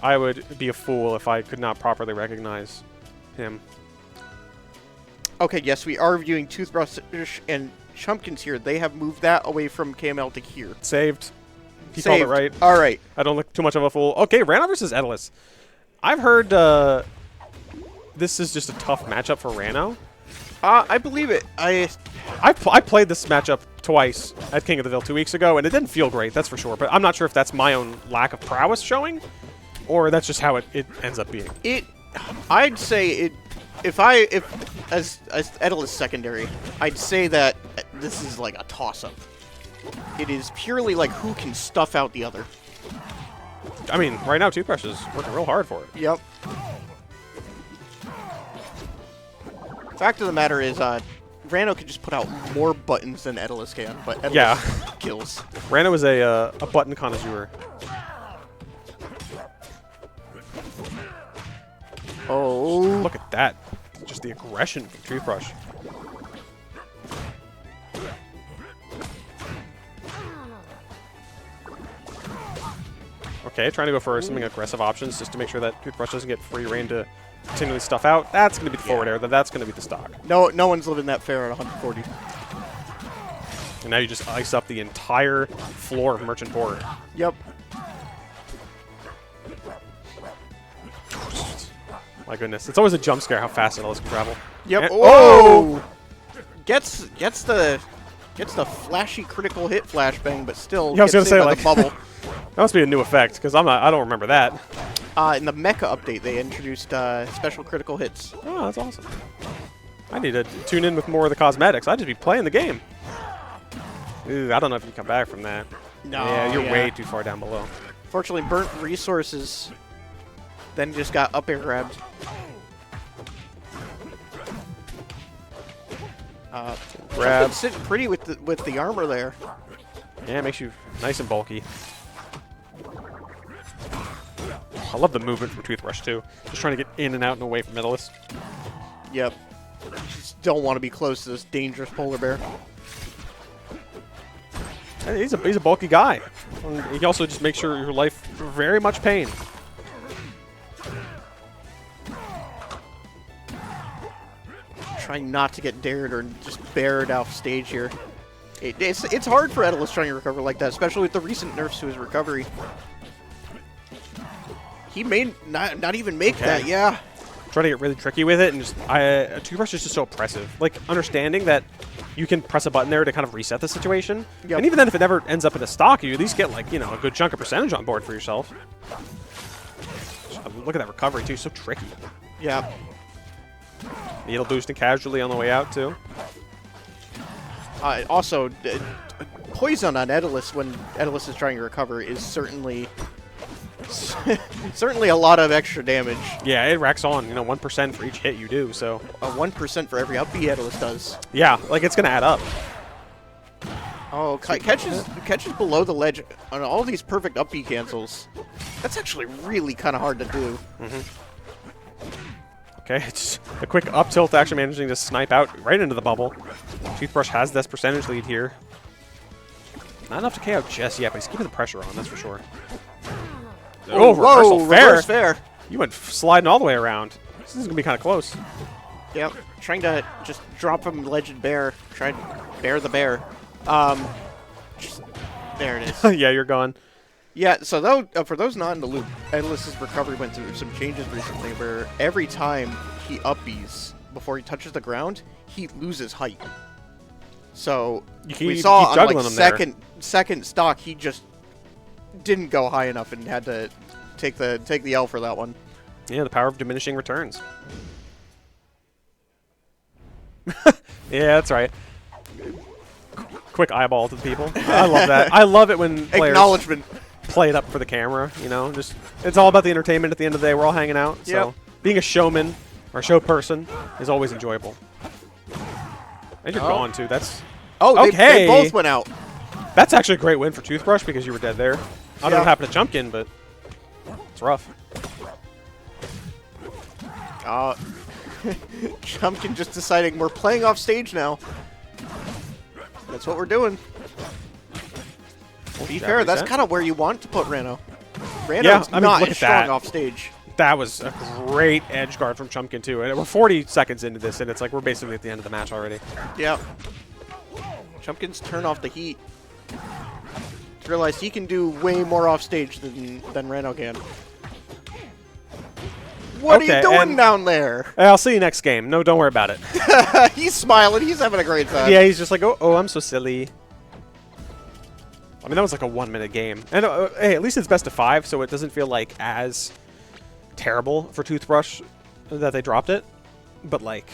I would be a fool if I could not properly recognize him. Okay, yes, we are viewing Toothbrush and Chumpkins here. They have moved that away from KML to here. Saved. He called it right. All right. I don't look too much of a fool. Okay, Rano versus Edelus. I've heard this is just a tough matchup for Rano. I believe it. I played this matchup twice at King of the Ville 2 weeks ago, and it didn't feel great, that's for sure. But I'm not sure if that's my own lack of prowess showing, or that's just how it ends up being. I'd say it. As Edelus secondary, I'd say that this is like a toss-up. It is purely like who can stuff out the other. I mean, right now Toothbrush is working real hard for it. Yep. Fact of the matter is, Rano can just put out more buttons than Edelus can, but Edelus kills. Rano is a button connoisseur. Oh. Look at that. Just the aggression from Toothbrush. Okay, trying to go for something aggressive options just to make sure that Toothbrush doesn't get free reign to continually stuff out. That's going to be the forward air. That's going to be the stock. No one's living that fair at 140. And now you just ice up the entire floor of Merchant Port. Yep. My goodness. It's always a jump scare how fast Edelus can travel. Yep. And, oh! Gets the flashy critical hit flashbang, but still I was going to say, like, the bubble. That must be a new effect, because I don't remember that. In the Mecha update, they introduced special critical hits. Oh, that's awesome. I need to tune in with more of the cosmetics. I'd just be playing the game. Ooh, I don't know if you can come back from that. No, yeah, you're way too far down below. Fortunately, burnt resources. Then just got up air grabbed. Grab. Sitting pretty with the armor there. Yeah, it makes you nice and bulky. I love the movement from Toothbrush, too. Just trying to get in and out and away from Edelus. Yep. Just don't want to be close to this dangerous polar bear. And he's a bulky guy. And he also just makes your life very much pain. Trying not to get dared or just bared off stage here. It's hard for Edelus trying to recover like that, especially with the recent nerfs to his recovery. He may not even make that, yeah. Trying to get really tricky with it, and just Toothbrush is just so oppressive. Like, understanding that you can press a button there to kind of reset the situation. Yep. And even then, if it never ends up in a stock, you at least get, like, you know, a good chunk of percentage on board for yourself. Look at that recovery, too. So tricky. Yeah. Needle boosting casually on the way out, too. Also, poison on Edelus when Edelus is trying to recover is certainly a lot of extra damage. Yeah, it racks on, you know, 1% for each hit you do, so. 1% for every up B Edelus does. Yeah, like, it's going to add up. Oh, catches below the ledge on all these perfect up B cancels. That's actually really kind of hard to do. Okay, it's a quick up tilt actually managing to snipe out right into the bubble. Toothbrush has this percentage lead here. Not enough to KO just yet, but he's keeping the pressure on, that's for sure. Oh, reverse fair. You went sliding all the way around. This is going to be kind of close. Yep, trying to just drop him Legend Bear. Try to bear the bear. There it is. Yeah, you're gone. Yeah, so for those not in the loop, Edelus's recovery went through some changes recently where every time he up-Bs before he touches the ground, he loses height. So we saw on like second stock, he just didn't go high enough and had to take the L for that one. Yeah, the power of diminishing returns. Yeah, that's right. Quick eyeball to the people. I love that. I love it when players play it up for the camera, you know. Just it's all about the entertainment at the end of the day. We're all hanging out. So being a showman or a show person is always enjoyable. And you're gone too. That's okay. They both went out. That's actually a great win for Toothbrush because you were dead there. I don't know what happened to Chumpkin, but it's rough. Chumpkin just deciding we're playing off stage now. That's what we're doing. To be fair, that's kind of where you want to put Rano. Rano's I mean, not look as at strong that. off stage. That was a great edge guard from Chumpkin, too. And we're 40 seconds into this, and it's like we're basically at the end of the match already. Yeah. Chumpkin's turn off the heat. Realized he can do way more off stage than Rano can. What are you doing down there? I'll see you next game. No, don't worry about it. He's smiling. He's having a great time. Yeah, he's just like, oh, I'm so silly. I mean, that was like a 1-minute game. And hey, at least it's best of 5, so it doesn't feel like as terrible for Toothbrush that they dropped it. But like,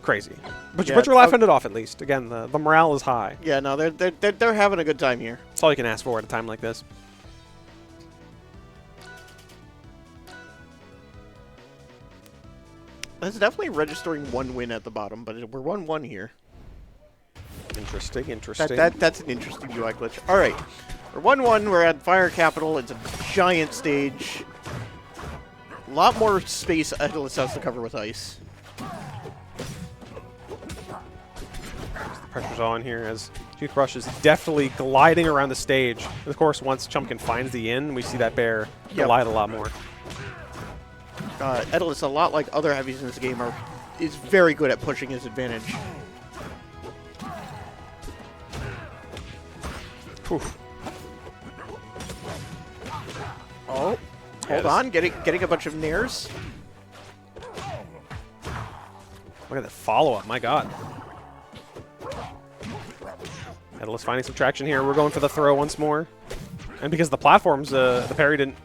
crazy. But you're laughing it off at least. Again, the morale is high. Yeah, no, they're having a good time here. That's all you can ask for at a time like this. That's definitely registering 1 win at the bottom, but we're 1-1 here. Interesting, interesting. That's an interesting UI glitch. All right, we're 1-1. We're at Fire Capital. It's a giant stage. A lot more space Aether has to cover with ice. The pressure's on here as Toothbrush is definitely gliding around the stage. And of course, once Chumpkin finds the in, we see that bear glide a lot more. Aether, a lot like other heavies in this game, is very good at pushing his advantage. Oof. Oh, hold on, getting a bunch of nairs. Look at that follow-up, my god. Aether's finding some traction here. We're going for the throw once more. And because the platforms, the parry didn't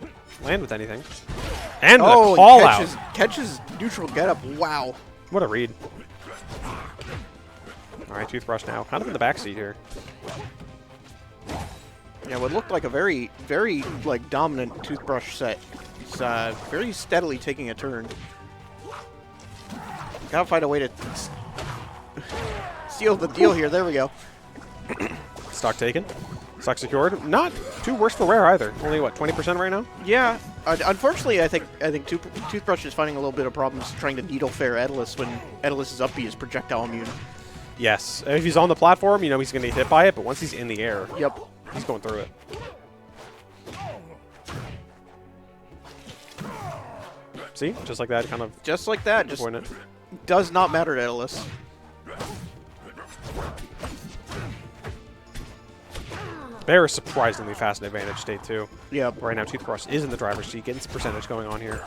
land with anything. And the call out. Catches neutral getup. Wow. What a read. All right, Toothbrush now. Kind of in the backseat here. Yeah, what looked like a very, very like dominant Toothbrush set. It's very steadily taking a turn. Gotta find a way to seal the deal here. There we go. Stock taken. Stock secured. Not too worse for Rare either. Only what, 20% right now? Yeah. Unfortunately, I think Toothbrush is finding a little bit of problems trying to needle fare Aether when Aether's up B is projectile immune. Yes. If he's on the platform, you know he's going to get hit by it, but once he's in the air, he's going through it. See? Just like that, kind of. Just like that. Just does not matter to Aether. They're surprisingly fast in advantage state, too. Yeah. Right now, Toothbrush is in the driver's seat, getting some percentage going on here.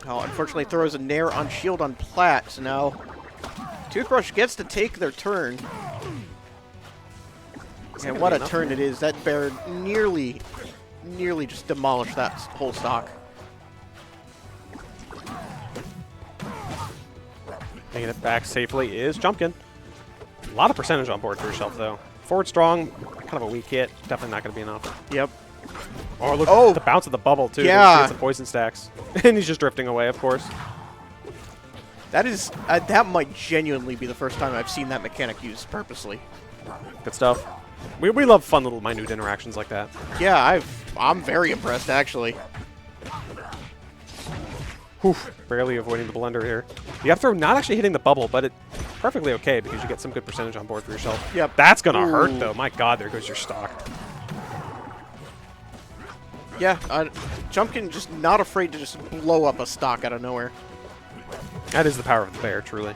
Oh, unfortunately, throws a nair on shield on Plat, so now Toothbrush gets to take their turn. And what a turn it is. That bear nearly just demolished that whole stock. Taking it back safely is Chumpkin. A lot of percentage on board for yourself, though. Forward strong, kind of a weak hit. Definitely not going to be enough. Yep. Oh, look at the bounce of the bubble, too. Yeah. Some poison stacks. And he's just drifting away, of course. That is, that might genuinely be the first time I've seen that mechanic used purposely. Good stuff. We love fun little minute interactions like that. Yeah, I'm very impressed, actually. Whew, barely avoiding the blender here. The up throw not actually hitting the bubble, but it's perfectly okay because you get some good percentage on board for yourself. Yep. That's going to hurt, though. My god, there goes your stock. Yeah, Chumpkin just not afraid to just blow up a stock out of nowhere. That is the power of the bear, truly.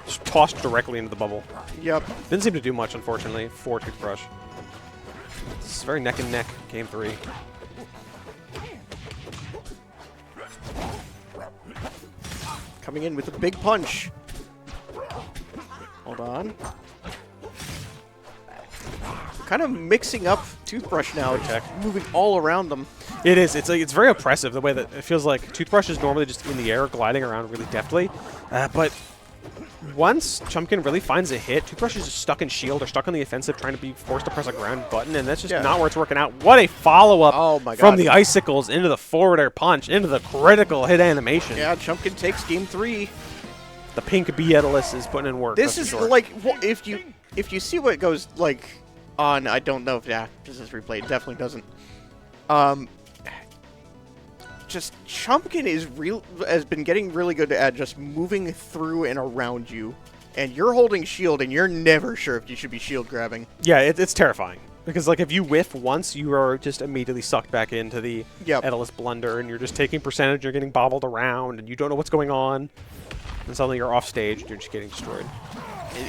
Just tossed directly into the bubble. Yep. Didn't seem to do much, unfortunately, for Toothbrush. It's very neck and neck, game 3. Coming in with a big punch. Hold on. Kind of mixing up Toothbrush now, just moving all around them. It is. It's very oppressive the way that it feels like Toothbrush is normally just in the air, gliding around really deftly. But once Chumpkin really finds a hit, Toothbrush is just stuck in shield or stuck on the offensive, trying to be forced to press a ground button, and that's just not where it's working out. What a follow-up from the icicles into the forward air punch, into the critical hit animation. Yeah, Chumpkin takes game 3. The pink Beatless is putting in work. This is like, if you see what goes like on, I don't know if this is replayed. It definitely doesn't. Just Chumpkin has been getting really good at just moving through and around you, and you're holding shield, and you're never sure if you should be shield grabbing. Yeah, it's terrifying. Because, like, if you whiff once, you are just immediately sucked back into the endless blunder, and you're just taking percentage, you're getting bobbled around, and you don't know what's going on. And suddenly you're off stage, and you're just getting destroyed.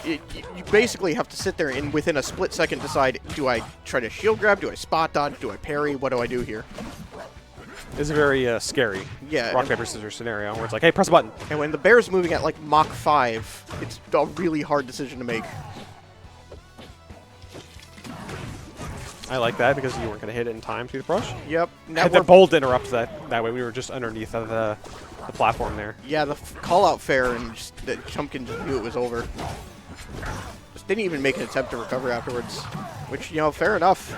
You basically have to sit there and within a split second decide, do I try to shield grab, do I spot dodge, do I parry, what do I do here? It's a very scary rock, paper, scissors scenario where it's like, hey, press a button. And when the bear's moving at like Mach 5, it's a really hard decision to make. I like that because you weren't going to hit it in time, Toothbrush. Yep. Now the bolt interrupts that way. We were just underneath of the platform there. Yeah, the call-out fair, and the Chumpkin just knew it was over. Just didn't even make an attempt to recover afterwards, which, you know, fair enough.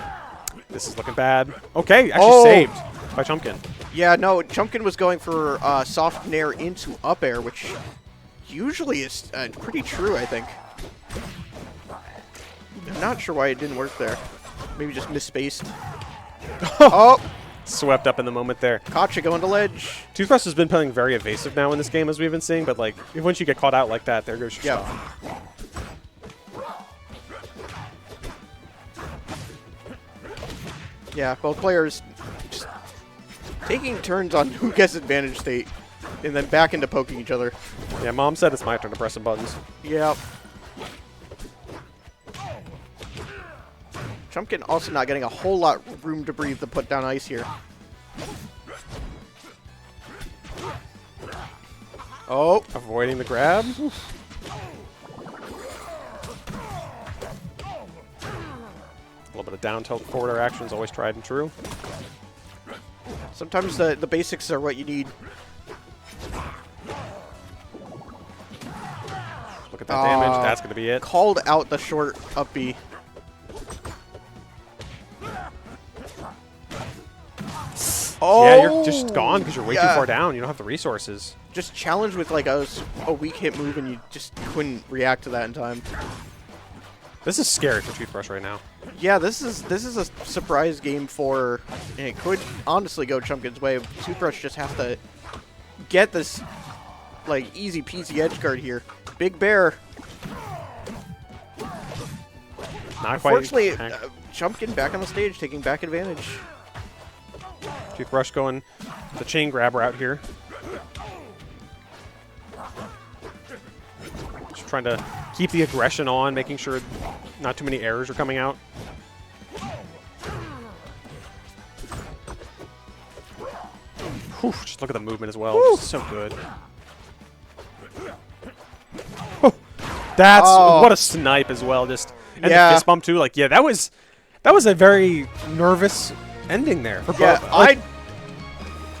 This is looking bad. Okay, actually saved by Chumpkin. Yeah, no, Chumpkin was going for soft nair into up air, which usually is pretty true, I think. I'm not sure why it didn't work there. Maybe just misspaced. Oh! Swept up in the moment there. Gotcha, going to ledge. Toothbrush has been playing very evasive now in this game, as we've been seeing, but like, once you get caught out like that, there goes your stuff. Yeah, both players just taking turns on who gets advantage state, and then back into poking each other. Yeah, Mom said it's my turn to press some buttons. Yep. Chumpkin also not getting a whole lot of room to breathe to put down ice here. Oh. Avoiding the grab. A little bit of down tilt forward air action is always tried and true. Sometimes the basics are what you need. Look at that damage. That's going to be it. Called out the short up B. Oh, yeah, you're just gone because you're way too far down. You don't have the resources. Just challenged with like a weak hit move, and you just couldn't react to that in time. This is scary for Toothbrush right now. Yeah, this is a surprise game for, and it could honestly go Chumpkin's way. Toothbrush just has to get this like easy peasy edge guard here. Big bear. Not Unfortunately, quite. Chumpkin back on the stage, taking back advantage. Toothbrush going the chain grab route here. Just trying to keep the aggression on, making sure not too many errors are coming out. Whew, just look at the movement as well. Just so good. Oh, that's what a snipe as well. Just and the fist bump too. Like that was a very nervous ending there for both. Like,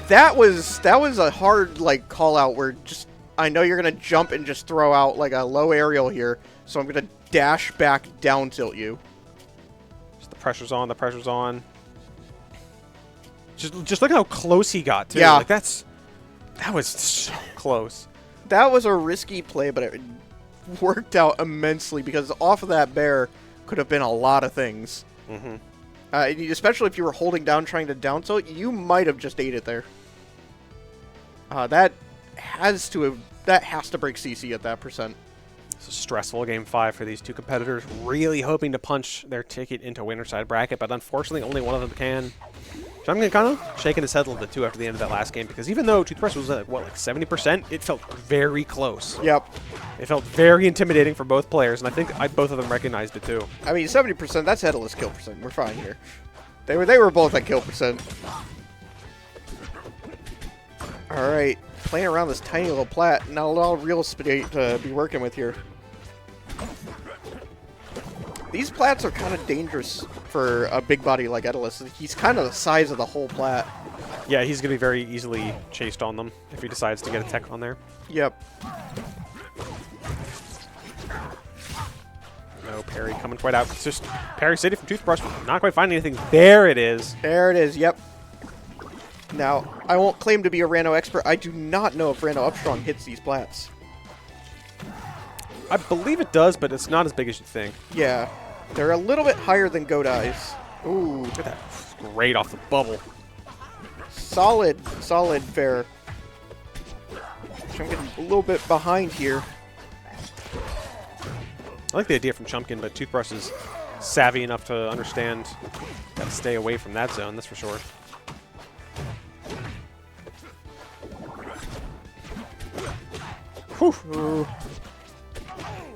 that was a hard like call out where just I know you're gonna jump and just throw out like a low aerial here, so I'm gonna dash back down tilt you. Just the pressure's on. The pressure's on. Just look at how close he got too. Yeah, like that was so close. That was a risky play, but it worked out immensely because off of that bear could have been a lot of things. Mm-hmm. Especially if you were holding down trying to down tilt, you might have just ate it there. That has to break CC at that percent. It's a stressful game 5 for these two competitors, really hoping to punch their ticket into winner side bracket, but unfortunately only one of them can. Chumpkin kind of shaking his head a little bit too after the end of that last game, because even though Toothbrush was at what, like 70%, it felt very close. Yep. It felt very intimidating for both players, and I think both of them recognized it too. I mean, 70%, that's headless kill percent. We're fine here. They were both at kill percent. All right, playing around this tiny little plat, not a lot of real speed to be working with here. These plats are kind of dangerous for a big body like Edalus. He's kind of the size of the whole plat. Yeah, he's going to be very easily chased on them if he decides to get a tech on there. Yep. No parry coming quite out. It's just Parry City from Toothbrush. Not quite finding anything. There it is. There it is, yep. Now, I won't claim to be a Rano expert. I do not know if Rano Upstrong hits these plats. I believe it does, but it's not as big as you think. Yeah. They're a little bit higher than Godai's. Ooh. Look at that. Great off the bubble. Solid fair. Chumpkin a little bit behind here. I like the idea from Chumpkin, but Toothbrush is savvy enough to understand how to stay away from that zone, that's for sure. Whew.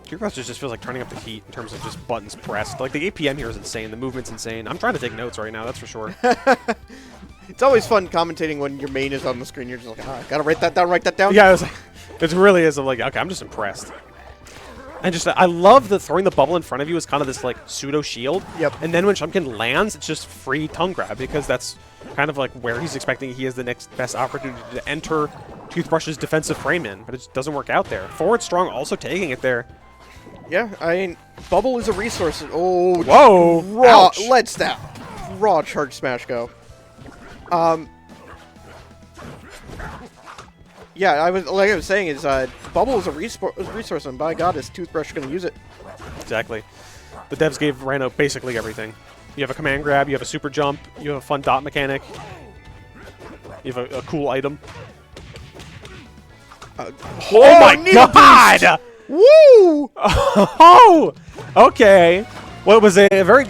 Toothbrush just feels like turning up the heat in terms of just buttons pressed. Like, the APM here is insane. The movement's insane. I'm trying to take notes right now, that's for sure. It's always fun commentating when your main is on the screen. You're just like, gotta write that down. Yeah, it really is. I'm like, okay, I'm just impressed. And just, I love that throwing the bubble in front of you is kind of this, like, pseudo-shield. Yep. And then when Chumpkin lands, it's just free tongue grab, because that's kind of like where he's expecting he has the next best opportunity to enter Toothbrush's defensive frame in, but it just doesn't work out there. Forward strong also taking it there. Yeah, I mean, bubble is a resource. Oh, whoa! Raw, let's that raw charge smash go. Yeah, I was saying is bubble is a resource, and by God, is Toothbrush going to use it? Exactly. The devs gave Rhino basically everything. You have a command grab, you have a super jump, you have a fun dot mechanic, you have a cool item. Oh my God! Woo! Oh, okay. Well, it was a very